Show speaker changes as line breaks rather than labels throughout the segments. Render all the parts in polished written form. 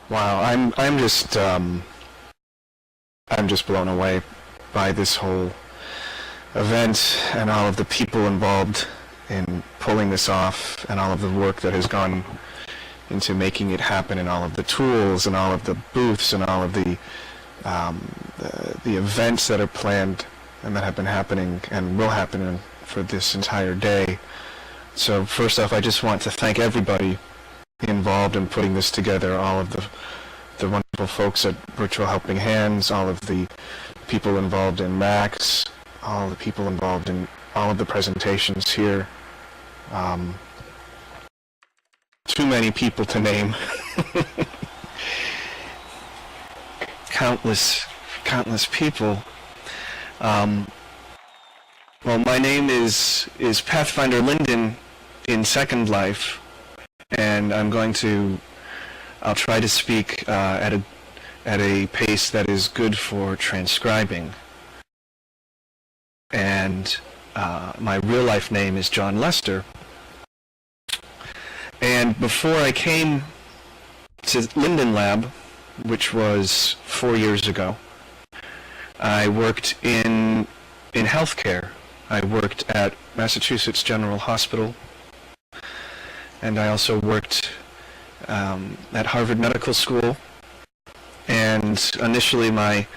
Wow, I'm just blown away by this whole event and all of the people involved in pulling this off and all of the work that has gone into making it happen and all of the tools and all of the booths and all of the events that are planned and that have been happening and will happen for this entire day. So first off, I just want to thank everybody involved in putting this together, all of the wonderful folks at Virtual Helping Hands, all of the people involved in Max, all the people involved in all of the presentations here. Too many people to name. Countless people. Well, my name is Pathfinder LInden in Second Life, and I'll try to speak at a pace that is good for transcribing. And my real life name is John Lester. And before I came to Linden Lab, which was 4 years ago, I worked in healthcare. I worked at Massachusetts General Hospital, and I also worked at Harvard Medical School. And initially my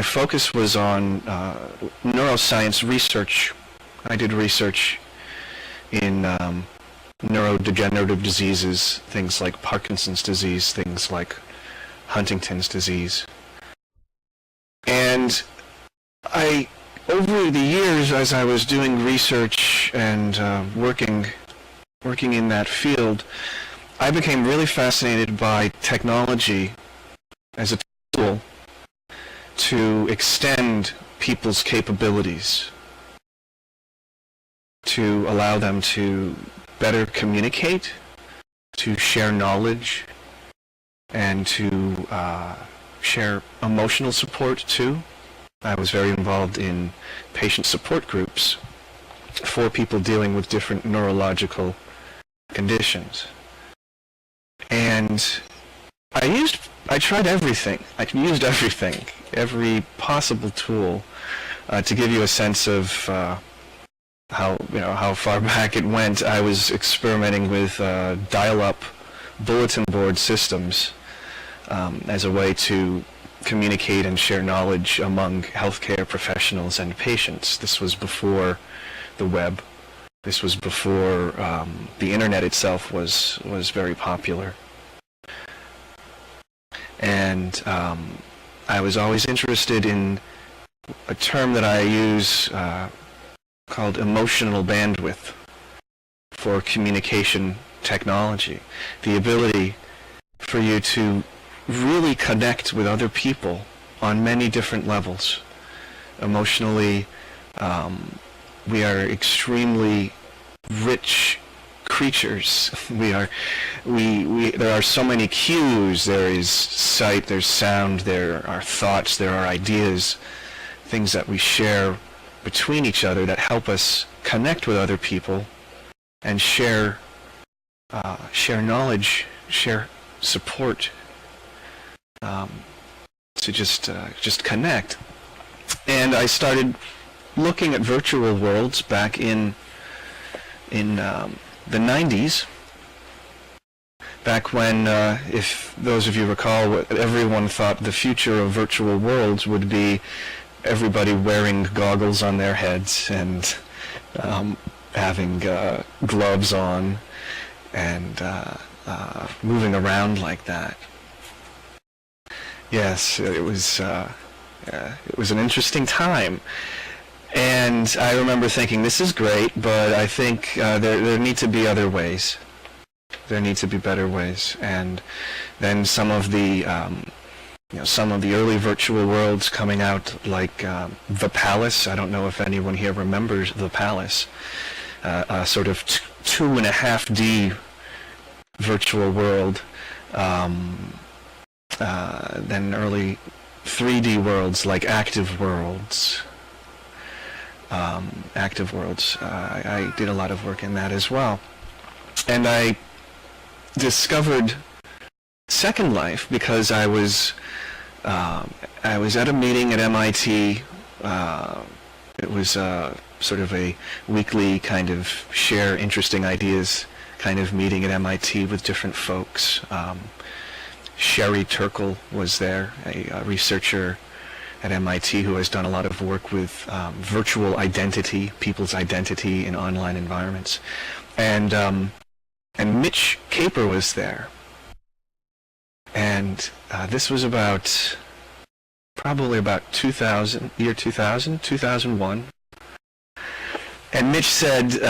focus was on neuroscience research. I did research in neurodegenerative diseases, things like Parkinson's disease, things like Huntington's disease. And over the years, as I was doing research and working in that field, I became really fascinated by technology as a tool to extend people's capabilities, to allow them to better communicate, to share knowledge, and to share emotional support too. I was very involved in patient support groups for people dealing with different neurological conditions. And I tried everything. I used everything, every possible tool to give you a sense of how far back it went. I was experimenting with dial-up bulletin board systems as a way to communicate and share knowledge among healthcare professionals and patients. This was before the web. This was before the internet itself was very popular. And I was always interested in a term that I use called emotional bandwidth for communication technology. The ability for you to really connect with other people on many different levels. Emotionally, we are extremely rich creatures. There are so many cues. There is sight, there's sound, there are thoughts, there are ideas, things that we share between each other that help us connect with other people and share knowledge, share support, to just connect. And I started looking at virtual worlds back in the 90s, back when, if those of you recall, everyone thought the future of virtual worlds would be everybody wearing goggles on their heads and having gloves on and moving around like that. Yes, it was an interesting time. And I remember thinking, this is great, but I think there need to be other ways. There need to be better ways. And then some of the early virtual worlds coming out, like the Palace. I don't know if anyone here remembers the Palace. A sort of 2.5D virtual world. Then early 3D worlds like Active Worlds. I did a lot of work in that as well. And I discovered Second Life because I was at a meeting at MIT. It was sort of a weekly kind of share interesting ideas kind of meeting at MIT with different folks. Sherry Turkle was there, a researcher at MIT who has done a lot of work with virtual identity, people's identity in online environments. And Mitch Caper was there. And this was probably about 2001. And Mitch said,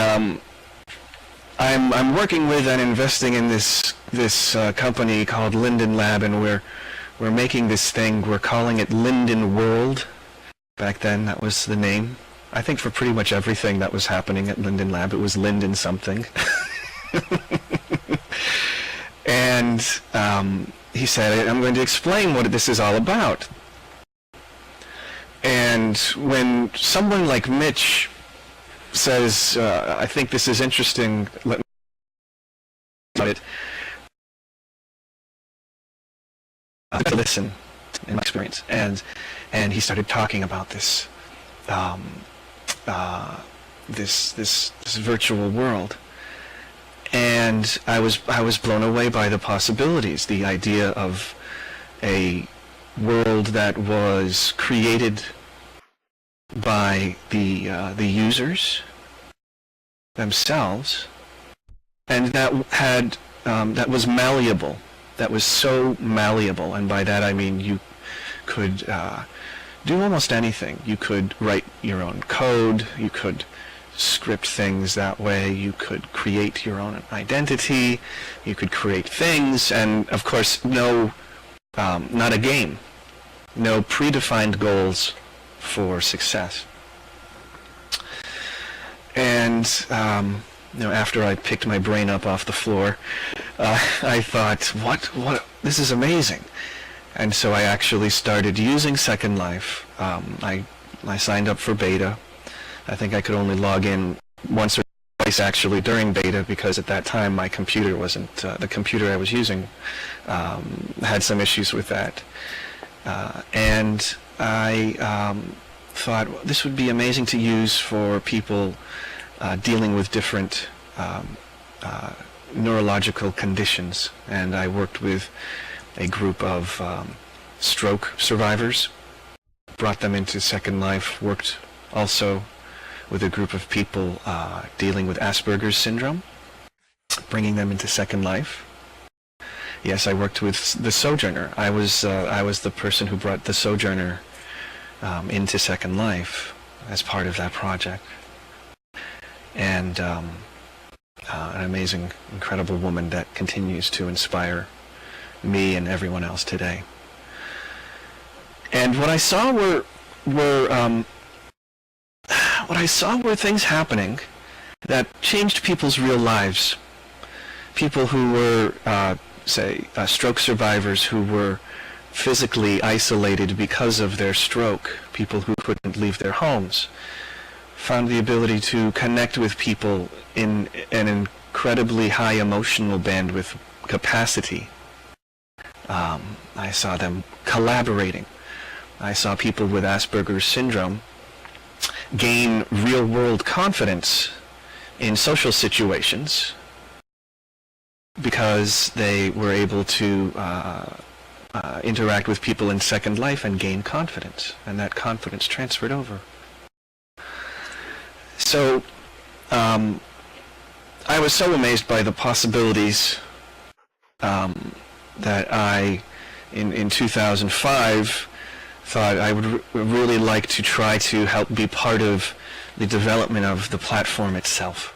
I'm working with and investing in this company called Linden Lab, and we're making this thing. We're calling it Linden World. Back then, that was the name. I think for pretty much everything that was happening at Linden Lab, it was Linden something. And he said, I'm going to explain what this is all about. And when someone like Mitch says, I think this is interesting, let me about it. Listen, in my experience, and he started talking about this, this virtual world, and I was blown away by the possibilities. The idea of a world that was created by the users themselves, and that was malleable. That was so malleable, and by that I mean you could do almost anything. You could write your own code, you could script things that way, you could create your own identity, you could create things, and of course not a game, no predefined goals for success. And after I picked my brain up off the floor, I thought, what, this is amazing. And so I actually started using Second Life. I signed up for beta. I think I could only log in once or twice actually during beta, because at that time my computer wasn't, the computer I was using had some issues with that. And I thought, well, this would be amazing to use for people dealing with different neurological conditions. And I worked with a group of stroke survivors, brought them into Second Life, worked also with a group of people dealing with Asperger's syndrome, bringing them into Second Life. Yes, I worked with the Sojourner. I was the person who brought the Sojourner into Second Life as part of that project. And an amazing, incredible woman that continues to inspire me and everyone else today. And what I saw were things happening that changed people's real lives. People who were, stroke survivors who were physically isolated because of their stroke, people who couldn't leave their homes, found the ability to connect with people in an incredibly high emotional bandwidth capacity. I saw them collaborating. I saw people with Asperger's syndrome gain real-world confidence in social situations because they were able to interact with people in Second Life and gain confidence, and that confidence transferred over. So I was so amazed by the possibilities that I, in 2005, thought I would really like to try to help be part of the development of the platform itself.